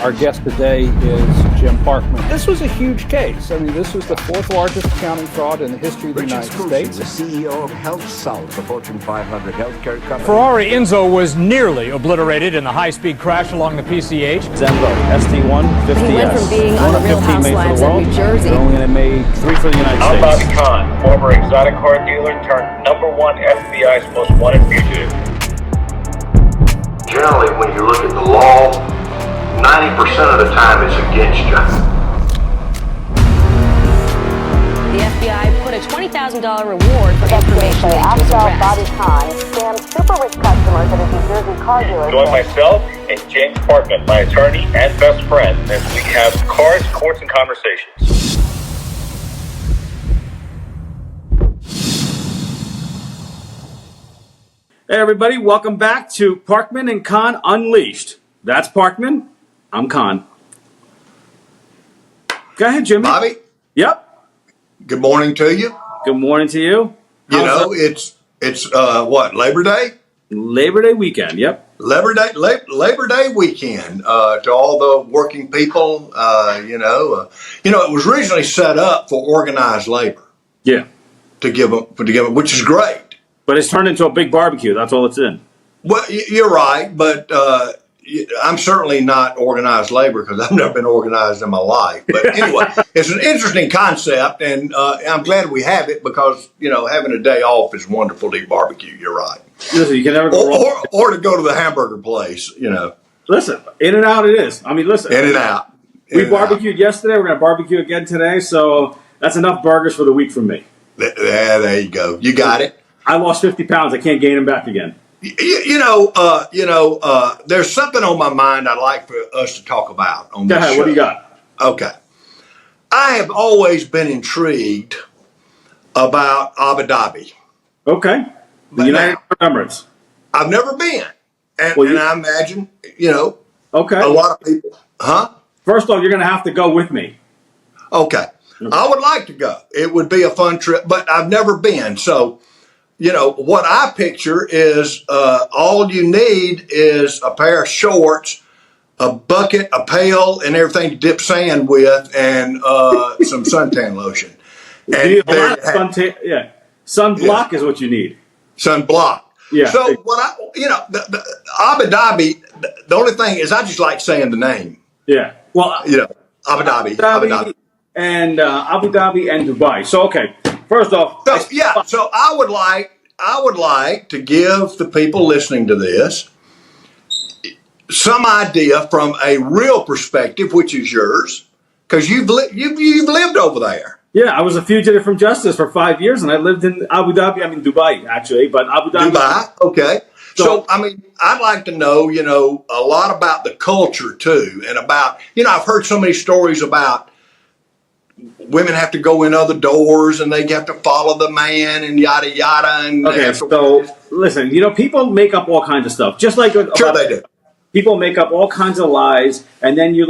Our guest today is Jim Parkman. This was a huge case. I mean, this was the fourth largest accounting fraud in the history of the Richard United Scrushy, States. the CEO of HealthSouth, the Fortune 500 healthcare company. Ferrari Enzo was nearly obliterated in the high-speed crash along the PCH. Zenvo, ST1, 50S. He went from being on the Real Housewives of New Jersey. Only going to make 3 for the United States. PARKMAN Khan, former exotic car dealer turned #1 FBI's most wanted fugitive. Generally, when you look at the law, 90% of the time it's against you. The FBI put a $20,000 reward for information into his arrest. PARKMAN KHAN scammed super rich customers at a New Jersey car dealership. Join myself and James Parkman, my attorney and best friend, as we have cars, courts, and conversations. Hey everybody, welcome back to Parkman Khan Unleashed. That's Parkman, I'm Khan. Go ahead, Jimmy. Bobby, Yep. good morning to you. Good morning to you. It's what, Labor Day? Labor Day weekend, yep. Labor Day weekend to all the working people. It was originally set up for organized labor. Yeah. To give them, which is great. But it's turned into a big barbecue. That's all it's in. Well, you're right, but I'm certainly not organized labor because I've never been organized in my life. But anyway, it's an interesting concept, and I'm glad we have it because, having a day off is wonderful to eat barbecue. You're right. Listen, you can never go wrong. Or to go to the hamburger place, Listen, in and out it is. I mean, listen. In and out. We barbecued yesterday. We're going to barbecue again today. So that's enough burgers for the week for me. There you go. You got it. I lost 50 pounds. I can't gain them back again. There's something on my mind I'd like for us to talk about on this show. What do you got? Okay. I have always been intrigued about Abu Dhabi. Okay. The United Arab Emirates. I've never been. And I imagine, okay. A lot of people. Huh? First off, you're going to have to go with me. Okay. I would like to go. It would be a fun trip, but I've never been. So, what I picture is all you need is a pair of shorts, a bucket, a pail, and everything to dip sand with, and some suntan lotion. And sunblock is what you need. Sunblock. Yeah. So the Abu Dhabi. The only thing is, I just like saying the name. Yeah. Well, Abu Dhabi. And Abu Dhabi and Dubai. So okay. First off, so I would like to give the people listening to this some idea from a real perspective, which is yours, because you've lived over there. Yeah, I was a fugitive from justice for 5 years, and I lived in Dubai, actually, but Abu Dhabi. Dubai, okay. So, I'd like to know, a lot about the culture, too, and about, I've heard so many stories about women have to go in other doors and they have to follow the man and yada, yada. And listen, people make up all kinds of stuff, just like sure they do. People make up all kinds of lies, and then you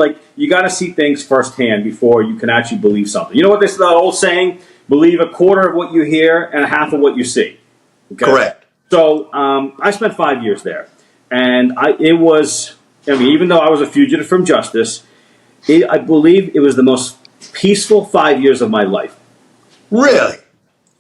got to see things firsthand before you can actually believe something. You know what the old saying? Believe a quarter of what you hear and a half of what you see. Okay? Correct. So I spent 5 years there, and even though I was a fugitive from justice, I believe it was the most peaceful 5 years of my life. Really?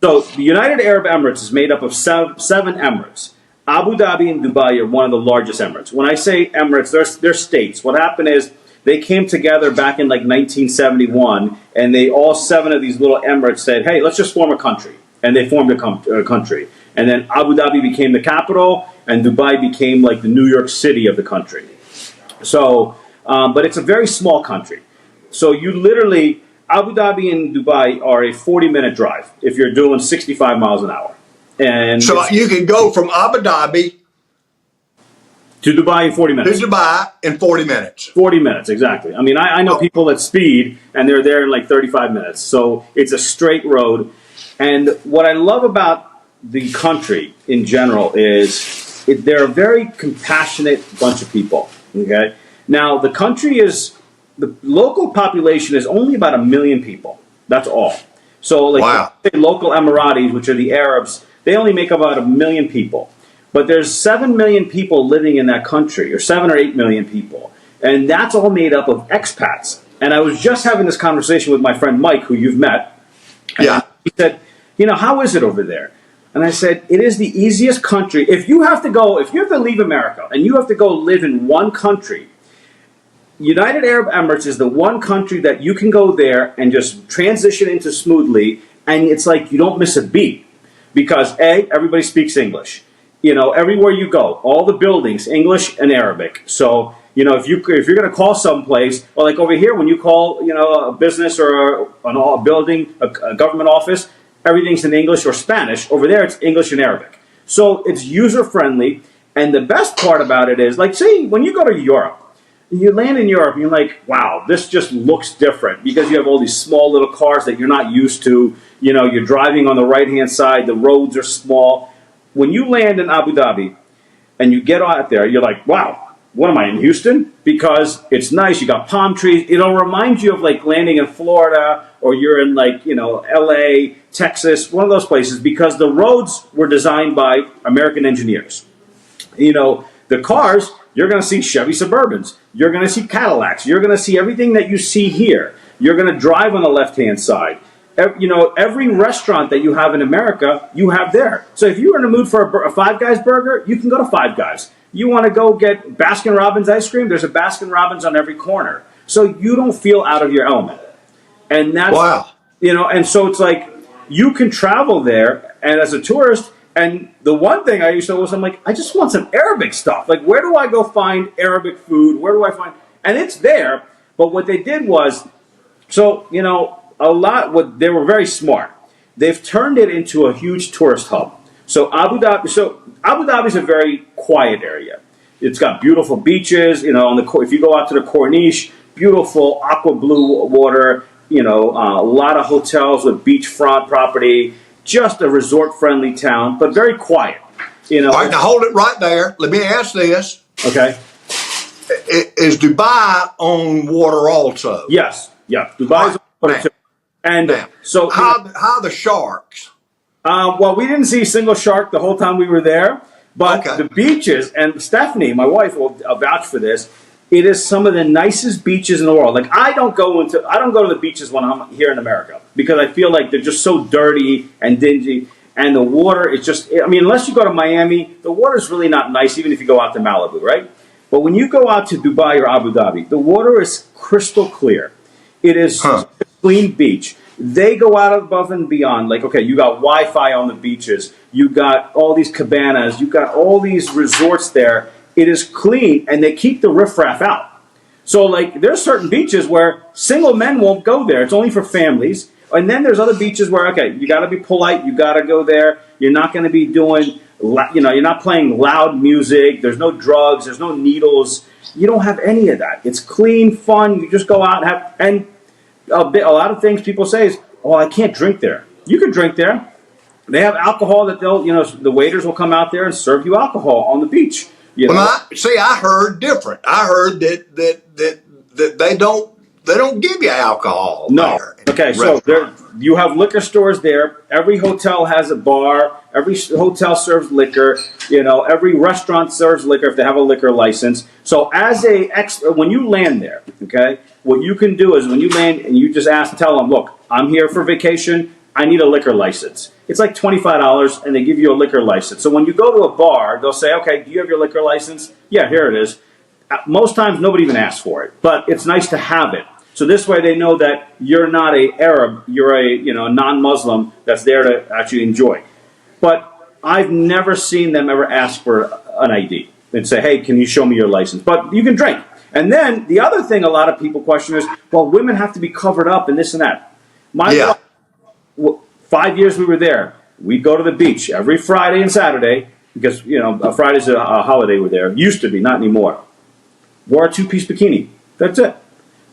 So the United Arab Emirates is made up of seven emirates. Abu Dhabi and Dubai are one of the largest emirates. When I say emirates, they're states. What happened is they came together back in 1971, and all seven of these little emirates said, hey, let's just form a country. And they formed a country. And then Abu Dhabi became the capital, and Dubai became like the New York City of the country. So, but it's a very small country. So Abu Dhabi and Dubai are a 40-minute drive if you're doing 65 miles an hour. And so you can go from Abu Dhabi to Dubai in 40 minutes. To Dubai in 40 minutes. 40 minutes, exactly. I mean, I know people that speed, and they're there in 35 minutes. So it's a straight road. And what I love about the country in general is they're a very compassionate bunch of people. Okay. Now, the local population is only about 1 million people. That's all. So, say local Emiratis, which are the Arabs, they only make about 1 million people. But there's 7 million people living in that country, or 7 or 8 million people. And that's all made up of expats. And I was just having this conversation with my friend Mike, who you've met. Yeah. He said, how is it over there? And I said, it is the easiest country. If you have to leave America and you have to go live in one country, United Arab Emirates is the one country that you can go there and just transition into smoothly, and it's like you don't miss a beat. Because everybody speaks English. Everywhere you go, all the buildings, English and Arabic. So, if you're going to call someplace, or like over here, when you call, a business or a building, a government office, everything's in English or Spanish. Over there, it's English and Arabic. So it's user friendly. And the best part about it is, like, say, when you go to Europe, you land in Europe and you're like, wow, this just looks different because you have all these small little cars that you're not used to. You're driving on the right-hand side. The roads are small. When you land in Abu Dhabi and you get out there, you're like, wow, what am I, in Houston? Because it's nice. You got palm trees. It'll remind you of like landing in Florida, or you're in like, LA, Texas, one of those places, because the roads were designed by American engineers. The cars, you're going to see Chevy Suburbans. You're going to see Cadillacs. You're going to see everything that you see here. You're going to drive on the left-hand side. Every restaurant that you have in America, you have there. So if you're in the mood for a Five Guys burger, you can go to Five Guys. You want to go get Baskin-Robbins ice cream, there's a Baskin-Robbins on every corner. So you don't feel out of your element. And that's, wow. And so it's like, you can travel there, and as a tourist, and the one thing I used to was, I'm like, I just want some Arabic stuff. Like, where do I go find Arabic food? Where do I find? And it's there, but what they did was, they were very smart. They've turned it into a huge tourist hub. So Abu Dhabi is a very quiet area. It's got beautiful beaches, if you go out to the Corniche, beautiful aqua blue water, a lot of hotels with beachfront property. Just a resort-friendly town, but very quiet. All right, now hold it right there. Let me ask this. Okay. Is Dubai on water also? Yes. Yeah. Dubai's on water too. And so how the sharks? Well, we didn't see a single shark the whole time we were there, but the beaches, and Stephanie, my wife, will vouch for this. It is some of the nicest beaches in the world. Like, I don't go to the beaches when I'm here in America because I feel like they're just so dirty and dingy, and the water is just, unless you go to Miami, the water is really not nice, even if you go out to Malibu, right? But when you go out to Dubai or Abu Dhabi, the water is crystal clear. It is a clean beach. They go out above and beyond. Like, okay, you got Wi-Fi on the beaches. You got all these cabanas. You got all these resorts there. It is clean, and they keep the riffraff out. So, like, there's certain beaches where single men won't go there. It's only for families. And then there's other beaches where, okay, you got to be polite. You got to go there. You're not going to be doing, you're not playing loud music. There's no drugs. There's no needles. You don't have any of that. It's clean, fun. You just go out and have, and a lot of things people say is, oh, I can't drink there. You can drink there. They have alcohol that the waiters will come out there and serve you alcohol on the beach. I heard different. I heard that they don't give you alcohol. No. There. Okay, so you have liquor stores there. Every hotel has a bar. Every hotel serves liquor. Every restaurant serves liquor if they have a liquor license. So when you land there, okay, what you can do is when you land and you just tell them, look, I'm here for vacation. I need a liquor license. It's like $25, and they give you a liquor license. So when you go to a bar, they'll say, okay, do you have your liquor license? Yeah, here it is. Most times, nobody even asks for it, but it's nice to have it. So this way they know that you're not an Arab, you're a non-Muslim that's there to actually enjoy. But I've never seen them ever ask for an ID and say, hey, can you show me your license? But you can drink. And then the other thing a lot of people question is, well, women have to be covered up and this and that. My 5 years we were there. We'd go to the beach every Friday and Saturday because, Friday's a holiday we're there. Used to be, not anymore. Wore a two-piece bikini. That's it.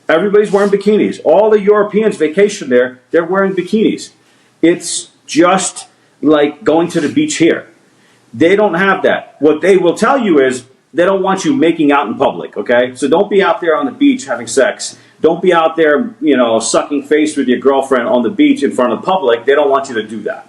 Everybody's wearing bikinis. All the Europeans vacation there, they're wearing bikinis. It's just like going to the beach here. They don't have that. What they will tell you is they don't want you making out in public, okay? So don't be out there on the beach having sex. Don't be out there, sucking face with your girlfriend on the beach in front of the public. They don't want you to do that.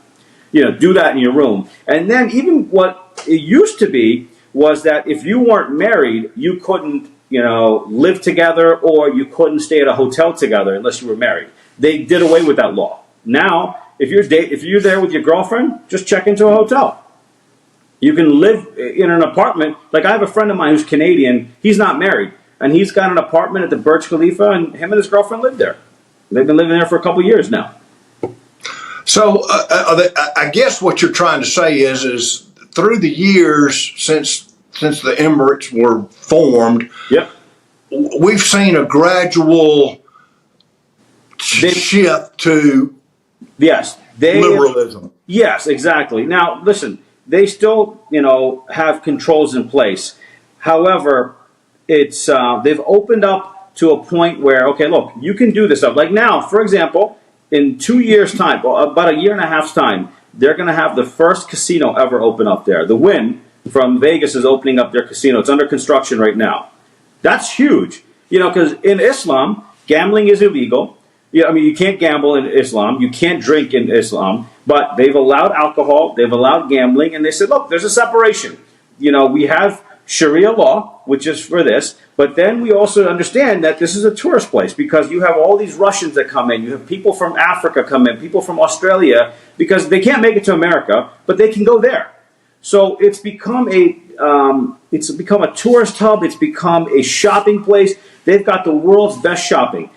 Do that in your room. And then even what it used to be was that if you weren't married, you couldn't live together, or you couldn't stay at a hotel together unless you were married. They did away with that law. Now, if you're there with your girlfriend, just check into a hotel. You can live in an apartment. Like, I have a friend of mine who's Canadian. He's not married, and he's got an apartment at the Burj Khalifa, and him and his girlfriend live there. They've been living there for a couple of years now. So I guess what you're trying to say is through the years since the Emirates were formed, yep, we've seen a gradual shift to liberalism. Yes, exactly. Now, listen, they still, have controls in place. However, it's they've opened up to a point where, okay, look, you can do this stuff. Like now, for example, in 2 years' time, about a year and a half's time, they're going to have the first casino ever open up there. The Wynn from Vegas is opening up their casino. It's under construction right now. That's huge, because in Islam, gambling is illegal. You can't gamble in Islam. You can't drink in Islam. But they've allowed alcohol. They've allowed gambling. And they said, look, there's a separation. We have Sharia law, which is for this. But then we also understand that this is a tourist place because you have all these Russians that come in. You have people from Africa come in, people from Australia, because they can't make it to America, but they can go there. So it's become a tourist hub. It's become a shopping place. They've got the world's best shopping.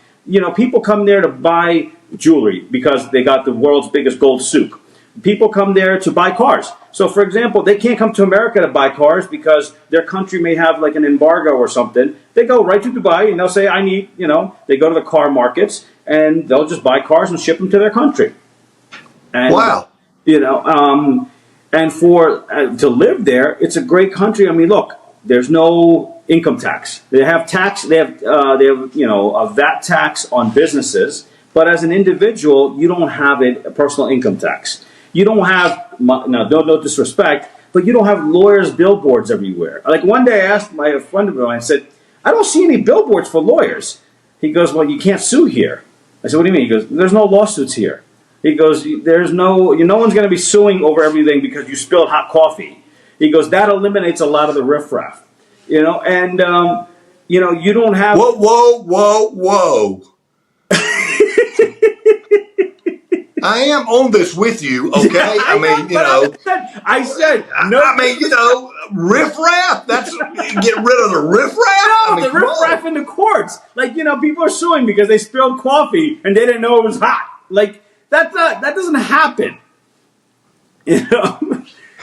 People come there to buy jewelry because they got the world's biggest gold souk. People come there to buy cars. So, for example, they can't come to America to buy cars because their country may have like an embargo or something. They go right to Dubai and they'll say, I need, they go to the car markets and they'll just buy cars and ship them to their country. And, wow. And for to live there, it's a great country. I mean, look, there's no income tax. They have tax. They have a VAT tax on businesses, but as an individual, you don't have a personal income tax. You don't have no disrespect, but you don't have lawyers' billboards everywhere. Like one day, I asked my friend of mine. I said, "I don't see any billboards for lawyers." He goes, "Well, you can't sue here." I said, "What do you mean?" He goes, "There's no lawsuits here." He goes, "There's no one's going to be suing over everything because you spilled hot coffee." He goes, "That eliminates a lot of the riffraff." You don't have... Whoa. I am on this with you, okay? I said, no. I mean, riffraff? That's, get rid of the riffraff? No, the riffraff in the courts. Like, people are suing because they spilled coffee and they didn't know it was hot. Like, that doesn't happen. And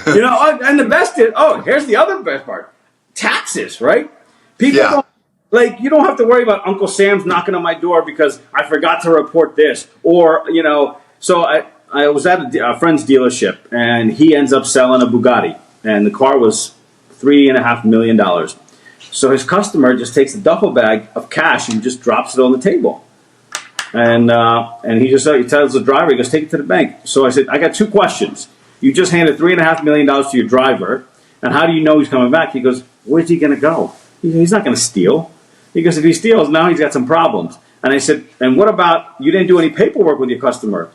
the best is, here's the other best part. Taxes, right? People don't, like, you don't have to worry about Uncle Sam's knocking on my door because I forgot to report this. Or, so I was at a friend's dealership and he ends up selling a Bugatti and the car was $3.5 million. So his customer just takes a duffel bag of cash and just drops it on the table. And he tells the driver, he goes, "Take it to the bank." So I said, "I got two questions. You just handed $3.5 million to your driver, and how do you know he's coming back?" He goes, "Where's he going to go? He's not going to steal." He goes, "If he steals, now he's got some problems." And I said, "And what about you didn't do any paperwork with your customer?"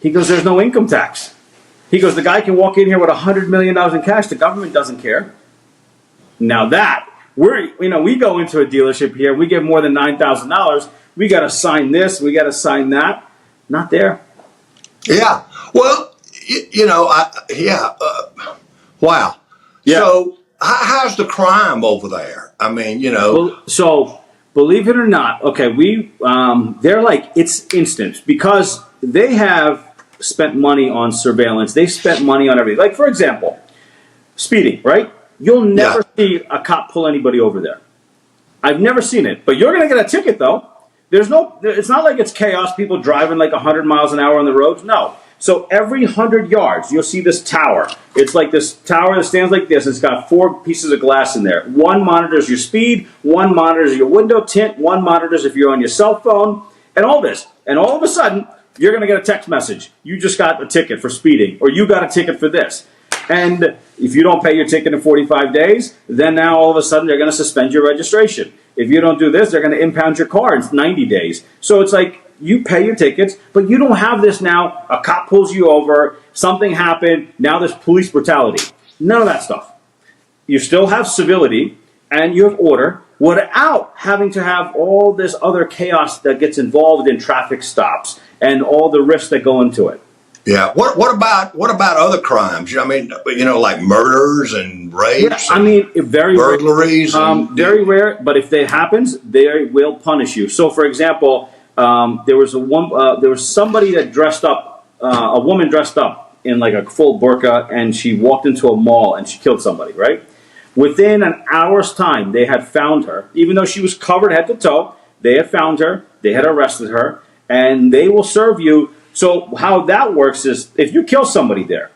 He goes, "There's no income tax." He goes, "The guy can walk in here with $100 million in cash. The government doesn't care." Now that, we go into a dealership here, we get more than $9,000. We got to sign this, we got to sign that. Not there. Yeah. Well, wow. Yeah. So how's the crime over there? I mean, Well, so believe it or not, okay, they're like, it's instant because they have spent money on surveillance. They've spent money on everything. Like, for example, speeding, right? You'll never see a cop pull anybody over there. I've never seen it, but you're going to get a ticket though. It's not like it's chaos, people driving like 100 miles an hour on the roads. No. So every 100 yards, you'll see this tower. It's like this tower that stands like this. It's got 4 pieces of glass in there. One monitors your speed, one monitors your window tint, one monitors if you're on your cell phone, and all this. And all of a sudden, you're going to get a text message. You just got a ticket for speeding, or you got a ticket for this. And if you don't pay your ticket in 45 days, then now all of a sudden they're going to suspend your registration. If you don't do this, they're going to impound your car in 90 days. So it's like you pay your tickets, but you don't have this now. A cop pulls you over, something happened, now there's police brutality. None of that stuff. You still have civility and you have order, without having to have all this other chaos that gets involved in traffic stops and all the risks that go into it. Yeah. What about other crimes? I mean, like murders and rapes. Yeah, I mean, very burglaries. Very rare, but if that happens, they will punish you. So, for example, there was somebody that dressed up, a woman dressed up in like a full burqa, and she walked into a mall and she killed somebody. Right. Within an hour's time, they had found her, even though she was covered head to toe. They had found her. They had arrested her, and they will serve you. So how that works is if you kill somebody there,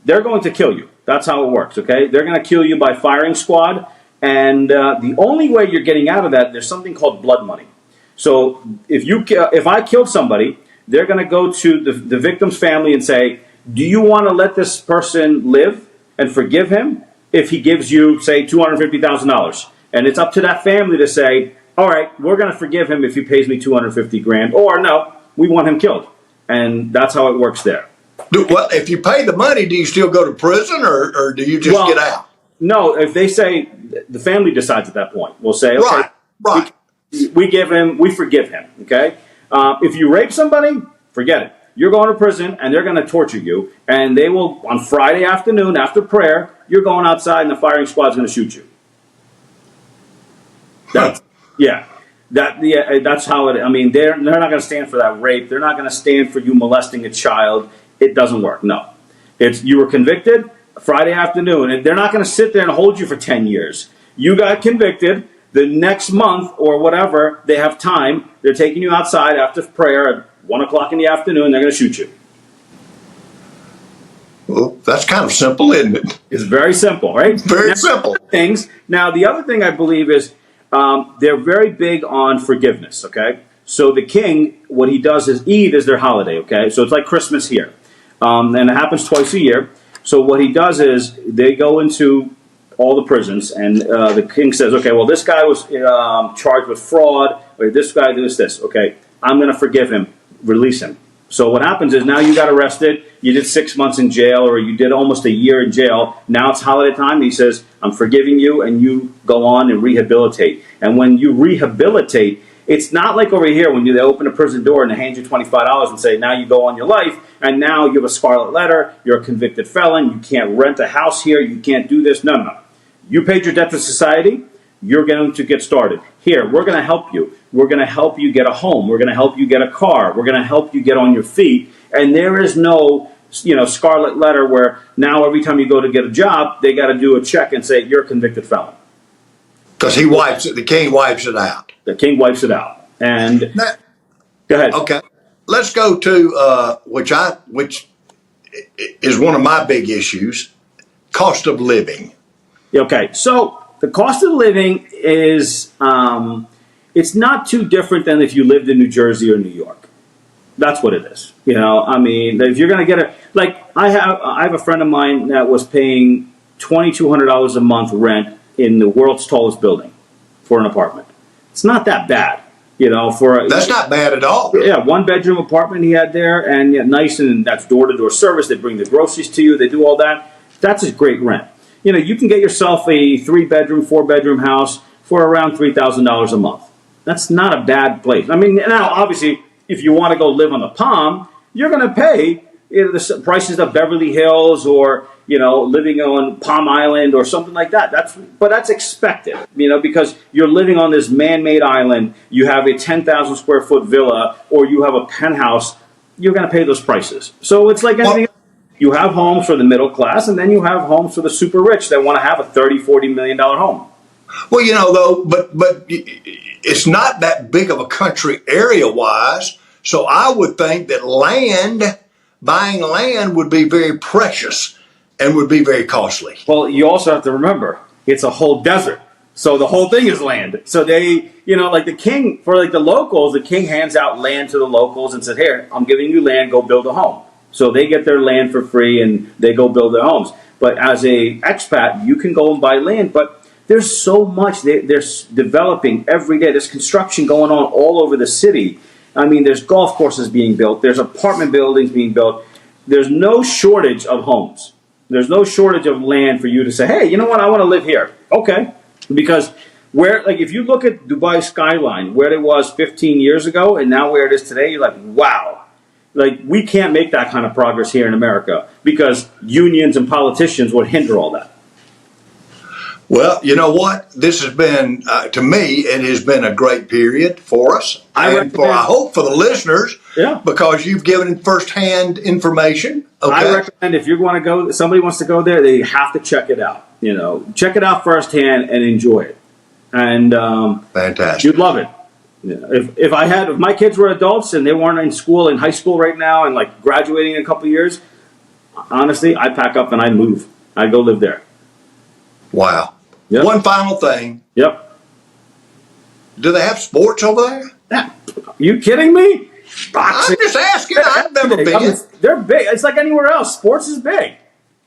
they're going to kill you. That's how it works, okay? They're going to kill you by firing squad, and the only way you're getting out of that, there's something called blood money. So if I killed somebody, they're going to go to the victim's family and say, do you want to let this person live and forgive him if he gives you, say, $250,000? And it's up to that family to say, all right, we're going to forgive him if he pays me $250,000, or no, we want him killed. And that's how it works there. Well, if you pay the money, do you still go to prison, or do you just get out? No, if they say, the family decides at that point. We'll say, okay, right. We forgive him, okay? If you rape somebody, forget it. You're going to prison, and they're going to torture you, and they will, on Friday afternoon, after prayer, you're going outside, and the firing squad's going to shoot you. That's how it. I mean, they're not going to stand for that rape. They're not going to stand for you molesting a child. It doesn't work. No, you were convicted Friday afternoon, and they're not going to sit there and hold you for 10 years. You got convicted. The next month or whatever, they have time. They're taking you outside after prayer at 1 o'clock in the afternoon. They're going to shoot you. Well, that's kind of simple, isn't it? It's very simple, right? Very simple. Now, the other thing I believe is. They're very big on forgiveness, okay? So the king, what he does is Eid is their holiday, okay? So it's like Christmas here. And it happens twice a year. So what he does is they go into all the prisons, and the king says, okay, well, this guy was charged with fraud, or this guy did this. Okay, I'm going to forgive him, release him. So what happens is now you got arrested, you did 6 months in jail, or you did almost a year in jail. Now it's holiday time. He says, I'm forgiving you, and you go on and rehabilitate. And when you rehabilitate, it's not like over here when they open a prison door and they hand you $25 and say, now you go on your life, and now you have a scarlet letter, you're a convicted felon, you can't rent a house here, you can't do this. No. You paid your debt to society, you're going to get started. Here, we're going to help you. We're going to help you get a home. We're going to help you get a car. We're going to help you get on your feet. And there is no, scarlet letter where now every time you go to get a job, they got to do a check and say, you're a convicted felon. Because the king wipes it out. The king wipes it out. And go ahead. Okay. Let's go to, which is one of my big issues, cost of living. Okay. So the cost of living is, it's not too different than if you lived in New Jersey or New York. That's what it is. I mean, if you're going to get I have a friend of mine that was paying $2,200 a month rent in the world's tallest building for an apartment. It's not that bad, That's not bad at all. Yeah, 1-bedroom apartment he had there, and nice, and that's door-to-door service. They bring the groceries to you. They do all that. That's a great rent. You can get yourself a 3-bedroom, 4-bedroom house for around $3,000 a month. That's not a bad place. I mean, now, obviously, if you want to go live on the Palm, you're going to pay the prices of Beverly Hills or, living on Palm Island or something like that. But that's expected, because you're living on this man-made island. You have a 10,000 square foot villa or you have a penthouse. You're going to pay those prices. So it's like anything else. You have homes for the middle class, and then you have homes for the super rich that want to have a $30, $40 million home. Well, but it's not that big of a country area-wise, so I would think that buying land would be very precious and would be very costly. Well, you also have to remember, it's a whole desert. So the whole thing is land. So they, like the king, for the locals, the king hands out land to the locals and says, here, I'm giving you land, go build a home. So they get their land for free and they go build their homes. But as a expat, you can go and buy land, but there's so much. They're developing every day. There's construction going on all over the city. I mean, there's golf courses being built. There's apartment buildings being built. There's no shortage of homes. There's no shortage of land for you to say, hey, you know what? I want to live here. Okay. Because Where, like, if you look at Dubai skyline, where it was 15 years ago and now where it is today, you're like, wow. Like, we can't make that kind of progress here in America because unions and politicians would hinder all that. Well, you know what? This has been, to me, it has been a great period for us. I hope for the listeners, because you've given firsthand information. Okay? I recommend if you want to go, somebody wants to go there, they have to check it out. You know, check it out firsthand and enjoy it. And fantastic, you'd love it. Yeah. If my kids were adults and they weren't in school, in high school right now, and like graduating in a couple of years, honestly, I'd pack up and I'd move. I'd go live there. Wow. Yep. One final thing. Yep. Do they have sports over there? Yeah. Are you kidding me? Boxing. I'm just asking. I've never been. They're big. It's like anywhere else. Sports is big.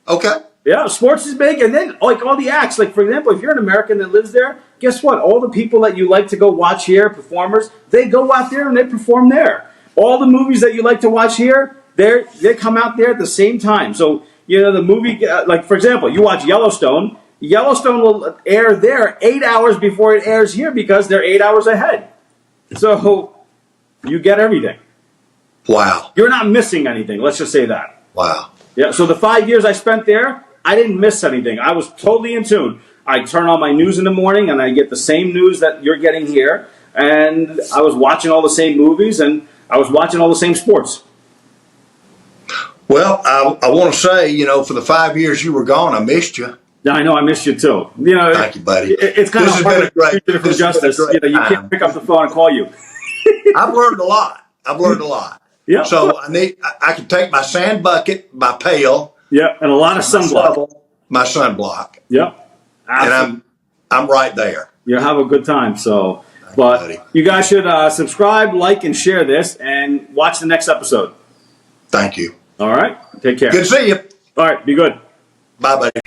Okay. Yeah, sports is big. And then, like, all the acts. Like, for example, if you're an American that lives there, guess what? All the people that you like to go watch here, performers, they go out there and they perform there. All the movies that you like to watch here, they come out there at the same time. So, you know, the movie, like, for example, you watch Yellowstone. Yellowstone will air there 8 hours before it airs here because they're 8 hours ahead. So you get everything. Wow. You're not missing anything. Let's just say that. Wow. Yeah. So the 5 years I spent there, I didn't miss anything. I was totally in tune. I turn on my news in the morning and I get the same news that you're getting here. And I was watching all the same movies and I was watching all the same sports. Well, I want to say, you know, for the 5 years you were gone, I missed you. Yeah, I know. I missed you too. You know, thank you, buddy. It's kind of hard for justice. You know, you can't pick up the phone and call you. I've learned a lot. Yeah. So I can take my sand bucket, my pail. Yeah, and a lot of sunblock. My sunblock. Yep. And I'm right there. You have a good time. So, you guys should subscribe, like, and share this, and watch the next episode. Thank you. All right. Take care. Good to see you. All right. Be good. Bye, buddy.